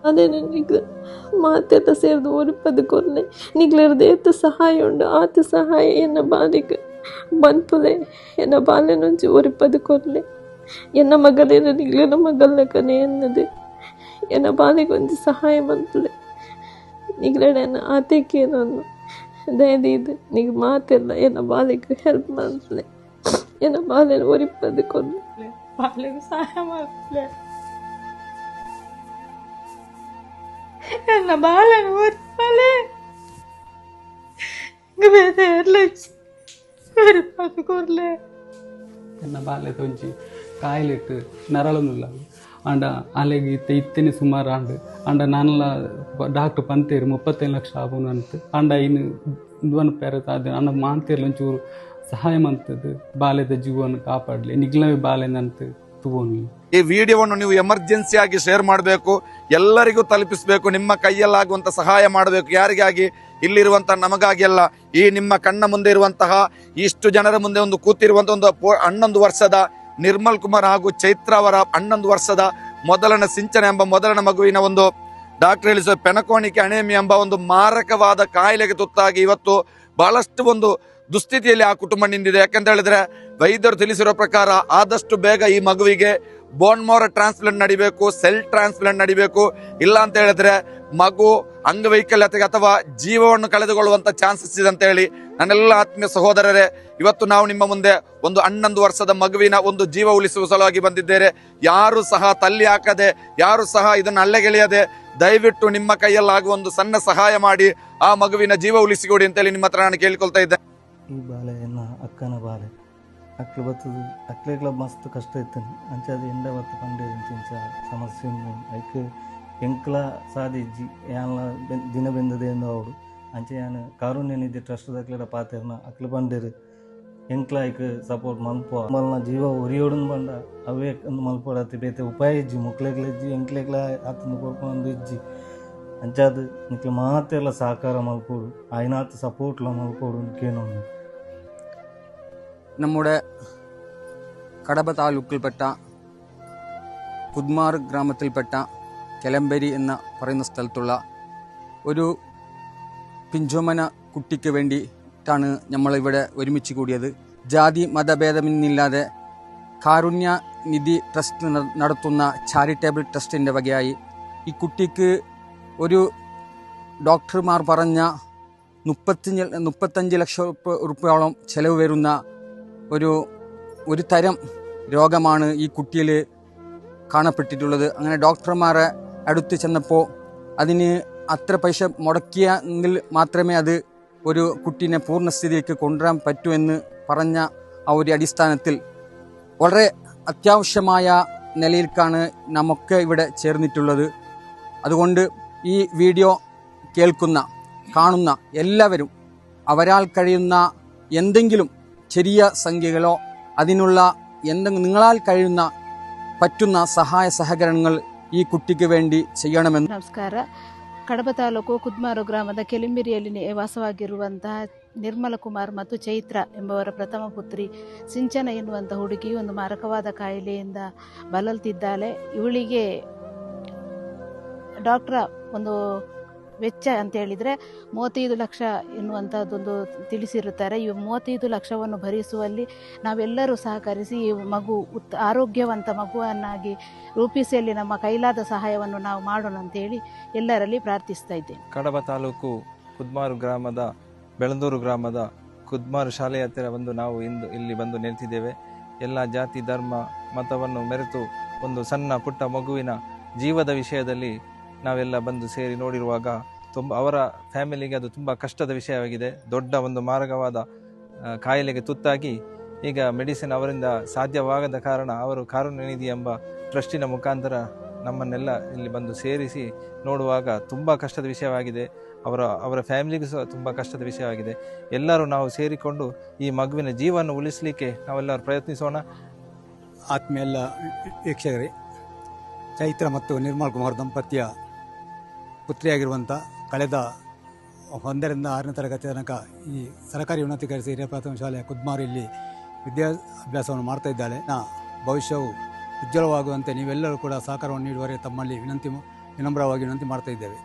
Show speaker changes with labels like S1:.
S1: അതന്നെ എനിക്ക് മാറ്റത്തെ ചേർന്ന് ഒരുപ്പത് കൊന്നെ നിങ്ങളുടെ ഏത്ത സഹായം ഉണ്ട് ആത്ത സഹായം എന്ന ബാലിക്ക് ಬಂತುಲೆ ಎನ್ನ ಬಾಲ್ಯ నుంచి ಒರಿಪದು ಕೊರ್ಲೆ ಎನ್ನ ಮಗದೇನ ನಿಗ್ಲಿನ ಮಗಲ್ನಕನೆ ಎನ್ನದು ಎನ್ನ ಬಾಲಿಗೆ ಒಂದು ಸಹಾಯ ಬಂತುಲೆ ನಿಗ್ಲಡನ್ನ ಆತಕ್ಕೆ ನಾನು ದಯದಿದ್ದು ನಿಗ್ ಮಾತಿಲ್ಲ ಎನ್ನ ಬಾಲಿಗೆ ಹೆಲ್ಪ್ ಮಾಡ್ತಲೆ ಎನ್ನ ಬಾಲ್ಯನ ಒರಿಪದು ಕೊರ್ಲೆ ಬಾಲಿಗೆ ಸಹಾಯ ಮಾಡ್ತಲೆ ಎನ್ನ ಬಾಲ್ಯನ ಒರಿಪಲೆ ಬೇರೆ
S2: ಎನ್ನ ಬಾಲ್ಯದ ಒಂಜಿ ಕಾಯಿಲೆಟ್ ನರಳೊಂದುಲ್ಲ ಅಂಡ ಅಲೆಗೆ ಇತ್ತಿನ ಸುಮಾರು ಅಂಡ ನಾನೆಲ್ಲ ಡಾಕ್ಟರ್ ಪಂತೇರು 35 ಲಕ್ಷ ಆಗೋನು ಅಂತ ಅಂಡ ಇನ್ನು ದುವನ ಪೇರತ ಅದು ಅಣ್ಣ ಮಾಂತೇರ್ಲ ಒಂಚೂರು ಸಹಾಯ ಮಂತದ್ದು ಬಾಲ್ಯದ ಜೀವನ ಕಾಪಾಡಲಿ ನಿಗ್ಲವೇ ಬಾಲ್ಯದಂತ ತಗೋನು.
S3: ಈ ವಿಡಿಯೋವನ್ನು ನೀವು ಎಮರ್ಜೆನ್ಸಿ ಆಗಿ ಶೇರ್ ಮಾಡಬೇಕು, ಎಲ್ಲರಿಗೂ ತಲುಪಿಸಬೇಕು, ನಿಮ್ಮ ಕೈಯಲ್ಲಾಗುವಂತ ಸಹಾಯ ಮಾಡಬೇಕು. ಯಾರಿಗಾಗಿ? ಇಲ್ಲಿರುವಂತ ನಮಗಾಗಿ ಅಲ್ಲ, ಈ ನಿಮ್ಮ ಕಣ್ಣ ಮುಂದೆ ಇರುವಂತಹ ಇಷ್ಟು ಜನರ ಮುಂದೆ ಒಂದು ಕೂತಿರುವಂತಹ ಒಂದು 11 ವರ್ಷದ ನಿರ್ಮಲ್ ಕುಮಾರ್ ಹಾಗೂ ಚೈತ್ರ ಅವರ 11 ವರ್ಷದ ಮೊದಲನೇ ಸಿಂಚನೆ ಎಂಬ ಮೊದಲನೇ ಮಗುವಿನ ಒಂದು ಡಾಕ್ಟರ್ ಹೇಳಿಸುವ ಪೆನಕೋನಿಕ್ ಅನೇಮಿಯಾ ಎಂಬ ಒಂದು ಮಾರಕವಾದ ಕಾಯಿಲೆಗೆ ತುತ್ತಾಗಿ ಇವತ್ತು ಬಹಳಷ್ಟು ಒಂದು ದುಸ್ಥಿತಿಯಲ್ಲಿ ಆ ಕುಟುಂಬ ನಿಂತಿದೆ. ಯಾಕಂತ ಹೇಳಿದ್ರೆ ವೈದ್ಯರು ತಿಳಿಸಿರೋ ಪ್ರಕಾರ ಆದಷ್ಟು ಬೇಗ ಈ ಮಗುವಿಗೆ ಬೋನ್ ಮ್ಯಾರೋ ಟ್ರಾನ್ಸ್ಪ್ಲಾಂಟ್ ನಡಿಬೇಕು, ಸೆಲ್ ಟ್ರಾನ್ಸ್ಪ್ಲಾಂಟ್ ನಡಿಬೇಕು. ಇಲ್ಲ ಅಂತ ಹೇಳಿದ್ರೆ ಮಗು ಅಂಗವೈಕಲ್ಯತೆಗೆ ಅಥವಾ ಜೀವವನ್ನು ಕಳೆದುಕೊಳ್ಳುವಂತ ಚಾನ್ಸಸ್ ಇದೆ ಅಂತ ಹೇಳಿ ನನ್ನೆಲ್ಲ ಆತ್ಮೀಯ ಸಹೋದರರೇ, ಇವತ್ತು ನಾವು ನಿಮ್ಮ ಮುಂದೆ ಒಂದು 11 ವರ್ಷದ ಮಗುವಿನ ಒಂದು ಜೀವ ಉಳಿಸುವ ಸಲುವಾಗಿ ಬಂದಿದ್ದೇವೆ. ಯಾರು ಸಹ ತಲ್ಲಿ ಹಾಕದೆ, ಯಾರು ಸಹ ಇದನ್ನು ಅಲ್ಲೆಗೆಳೆಯದೆ, ದಯವಿಟ್ಟು ನಿಮ್ಮ ಕೈಯಲ್ಲಾಗುವ ಒಂದು ಸಣ್ಣ ಸಹಾಯ ಮಾಡಿ ಆ ಮಗುವಿನ ಜೀವ ಉಳಿಸಿಕೊಡಿ ಅಂತೇಳಿ ನಿಮ್ಮ ಹತ್ರ ನಾನು ಕೇಳಿಕೊಳ್ತಾ ಇದ್ದೆ.
S4: ಈ ಬಾಲೆ ಎನ್ನ ಅಕ್ಕನ ಬಾಲೆ ಅಕ್ಲು ಬರ್ತದೆ ಅಕ್ಲೆಗ್ಲ ಮಸ್ತ್ ಕಷ್ಟ ಇತ್ತೇನೆ ಅಂಚೆ ಅದು ಎಂಡ ಬತ್ತು ಕಂಡು ಇಂಚ ಸಮಸ್ಯೆ ಐಕ್ ಎಂಕ್ಲ ಸಾದಿಜ್ಜಿ ಯಾನ್ಲ ದಿನ ಬೆಂದದೇಂದು ಅವಡು ಅಂಚೆ ಯಾನು ಕಾರುಣ್ಯ ನಿಧಿ ಟ್ರಸ್ಟ್ ಅಕ್ಲೆಡ ಪಾತೆರ್ನ ಅಕ್ಲು ಬಂದಿರು ಎಂಕ್ಲ ಐಕ್ ಸಪೋರ್ಟ್ ಮಲ್ಪುವ ಮಲ್ನ ಜೀವ ಉರಿಯೋಡನ್ ಬಂದ ಅವೇ ಒಂದು ಮಲ್ಪೋಡತ್ತಿ ಬೇತೆ ಉಪಾಯ ಇಜ್ಜಿ ಮುಕ್ಳೆಗ್ಲ ಇಜ್ಜಿ ಎಂಕ್ಲೆಗ್ಲ ಆತಂದು ಕೊಡ್ಕೊಂಡು ಇಜ್ಜಿ ಅಂಚಾದ ನಿಕ್ಲ ಮಾತೆಲ್ಲ ಸಹಕಾರ ಮಲ್ಪೋಡು ಆಯ್ನಾತ್ ಸಪೋರ್ಟ್ಲ ಮಲ್ಪೋಡು ಕೇನೊಂದು.
S5: നമ്മുടെ കടബ താലൂക്കിൽപ്പെട്ട കുദ്മാർ ഗ്രാമത്തിൽപ്പെട്ട കെലമ്പരി എന്ന് പറയുന്ന സ്ഥലത്തുള്ള ഒരു പിഞ്ചോമന കുട്ടിക്ക് വേണ്ടിയിട്ടാണ് നമ്മളിവിടെ ഒരുമിച്ച് കൂടിയത്. ജാതി മതഭേദമെന്നില്ലാതെ കാരുണ്യ നിധി ട്രസ്റ്റ് നടത്തുന്ന ചാരിറ്റബിൾ ട്രസ്റ്റിൻ്റെ വകയായി ഈ കുട്ടിക്ക് ഒരു ഡോക്ടർമാർ പറഞ്ഞ 35 ലക്ഷം റുപ്യോളം ചെലവ് വരുന്ന ഒരു തരം രോഗമാണ് ഈ കുട്ടിയിൽ കാണപ്പെട്ടിട്ടുള്ളത്. അങ്ങനെ ഡോക്ടർമാരെ അടുത്ത് ചെന്നപ്പോൾ അതിന് അത്ര പൈസ മുടക്കിയെങ്കിൽ മാത്രമേ അത് ഒരു കുട്ടീനെ പൂർണ്ണസ്ഥിതിക്ക് കൊണ്ടുവരാൻ പറ്റൂ എന്ന് പറഞ്ഞ ആ ഒരു അടിസ്ഥാനത്തിൽ വളരെ അത്യാവശ്യമായ നിലയിലേക്കാണ് നമുക്ക് ഇവിടെ ചേർന്നിട്ടുള്ളത്. അതുകൊണ്ട് ഈ വീഡിയോ കേൾക്കുന്ന കാണുന്ന എല്ലാവരും അവരാൽ കഴിയുന്ന എന്തെങ്കിലും ചെറിയ സംഖ്യകളോ അതിനുള്ള എന്തെങ്കിലും നിങ്ങളാൽ കഴിയുന്ന പറ്റുന്ന സഹായ സഹകരണങ്ങൾ ഈ കുട്ടിക്ക് വേണ്ടി ചെയ്യണമെന്ന്.
S6: ನಮಸ್ಕಾರ. ಕಡಬ ತಾಲೂಕು ಕುದ್ಮಾರು ಗ್ರಾಮದ ಕೆಲಿಂಬಿರಿಯಲ್ಲಿ ವಾಸವಾಗಿರುವಂತಹ ನಿರ್ಮಲ ಕುಮಾರ್ ಮತ್ತು ಚೈತ್ರ ಎಂಬವರ ಪ್ರಥಮ ಪುತ್ರಿ ಸಿಂಚನ ಎನ್ನುವಂಥ ಹುಡುಗಿ ಒಂದು ಮಾರಕವಾದ ಕಾಯಿಲೆಯಿಂದ ಬಳಲ್ತಿದ್ದಾಳೆ. ಇವಳಿಗೆ ಡಾಕ್ಟ್ರ ಒಂದು ವೆಚ್ಚ ಅಂತ ಹೇಳಿದರೆ 35 ಲಕ್ಷ ಎನ್ನುವಂಥದ್ದೊಂದು ತಿಳಿಸಿರುತ್ತಾರೆ. ಈ 35 ಲಕ್ಷವನ್ನು ಭರಿಸುವಲ್ಲಿ ನಾವೆಲ್ಲರೂ ಸಹಕರಿಸಿ ಈ ಮಗು ಆರೋಗ್ಯವಂತ ಮಗುವನ್ನಾಗಿ ರೂಪಿಸಲಿ ನಮ್ಮ ಕೈಲಾದ ಸಹಾಯವನ್ನು ನಾವು ಮಾಡೋಣ ಅಂತೇಳಿ ಎಲ್ಲರಲ್ಲಿ ಪ್ರಾರ್ಥಿಸ್ತಾ ಇದ್ದೇನೆ.
S7: ಕಡಬ ತಾಲೂಕು ಕುದ್ಮಾರು ಗ್ರಾಮದ ಬೆಳಂದೂರು ಗ್ರಾಮದ ಕುದ್ಮಾರು ಶಾಲೆಯ ಹತ್ತಿರ ನಾವು ಇಂದು ಇಲ್ಲಿ ಬಂದು ನಿಂತಿದ್ದೇವೆ. ಎಲ್ಲ ಜಾತಿ ಧರ್ಮ ಮತವನ್ನು ಮೆರೆತು ಒಂದು ಸಣ್ಣ ಪುಟ್ಟ ಮಗುವಿನ ಜೀವದ ವಿಷಯದಲ್ಲಿ ನಾವೆಲ್ಲ ಬಂದು ಸೇರಿ ನೋಡಿರುವಾಗ ಅವರ ಫ್ಯಾಮಿಲಿಗೆ ಅದು ತುಂಬ ಕಷ್ಟದ ವಿಷಯವಾಗಿದೆ. ದೊಡ್ಡ ಒಂದು ಮಾರಕವಾದ ಕಾಯಿಲೆಗೆ ತುತ್ತಾಗಿ ಈಗ ಮೆಡಿಸಿನ್ ಅವರಿಂದ ಸಾಧ್ಯವಾಗದ ಕಾರಣ ಅವರು ಕಾರುಣ್ಯ ನಿಧಿ ಎಂಬ ಟ್ರಸ್ಟಿನ ಮುಖಾಂತರ ನಮ್ಮನ್ನೆಲ್ಲ ಇಲ್ಲಿ ಬಂದು ಸೇರಿಸಿ ನೋಡುವಾಗ ತುಂಬ ಕಷ್ಟದ ವಿಷಯವಾಗಿದೆ. ಅವರ ಫ್ಯಾಮಿಲಿಗೂ ಸಹ ತುಂಬ ಕಷ್ಟದ ವಿಷಯವಾಗಿದೆ. ಎಲ್ಲರೂ ನಾವು ಸೇರಿಕೊಂಡು ಈ ಮಗುವಿನ ಜೀವನ ಉಳಿಸಲಿಕ್ಕೆ ನಾವೆಲ್ಲರೂ ಪ್ರಯತ್ನಿಸೋಣ.
S8: ಆತ್ಮೀಯ ಎಲ್ಲ ವೀಕ್ಷಕರೇ, ಚೈತ್ರ ಮತ್ತು ನಿರ್ಮಲ್ ಕುಮಾರ್ ದಂಪತಿಯ ಪುತ್ರಿಯಾಗಿರುವಂಥ ಕಳೆದ 1ರಿಂದ 6ನೇ ತರಗತಿ ತನಕ ಈ ಸರ್ಕಾರಿ ಉನ್ನತೀಕರಿಸಿ ಹಿರಿಯ ಪ್ರಾಥಮಿಕ ಶಾಲೆಯ ಕುದ್ಮಾರು ಇಲ್ಲಿ ವಿದ್ಯಾಭ್ಯಾಸವನ್ನು ಮಾಡ್ತಾ ಇದ್ದಾಳೆ. ಭವಿಷ್ಯವು ಉಜ್ವಲವಾಗುವಂತೆ ನೀವೆಲ್ಲರೂ ಕೂಡ ಸಹಕಾರವನ್ನು ನೀಡುವರೆ ತಮ್ಮಲ್ಲಿ ವಿನಂತಿ ವಿನಮ್ರವಾಗಿ ವಿನಂತಿ ಮಾಡ್ತಾ ಇದ್ದೇವೆ.